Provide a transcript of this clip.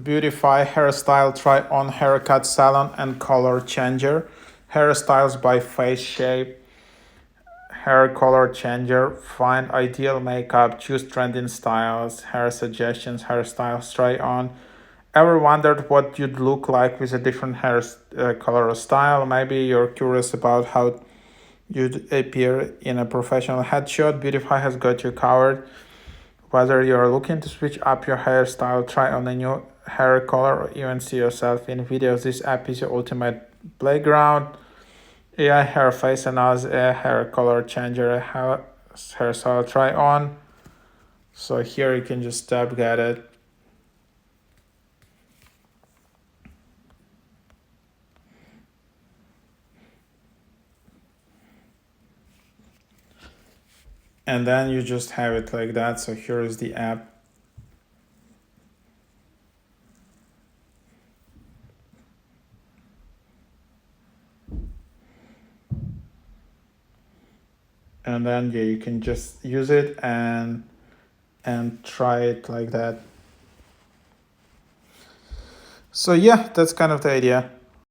Beautify hairstyle try on haircut salon and color changer. Hairstyles by face shape. Hair color changer. Find ideal makeup. Choose trending styles. Hair suggestions. Hairstyles try on. Ever wondered what you'd look like with a different hair color or style? Maybe you're curious about how you'd appear in a professional headshot. Beautify has got you covered. Whether you're looking to switch up your hairstyle, try on a new hair color, or even see yourself in videos, this app is your ultimate playground. AI hair face analysis, a hair color changer, a hairstyle try on. So here you can just tap get it. And then you just have it like that. So here is the app. And then yeah, you can just use it and try it like that. So yeah, that's kind of the idea.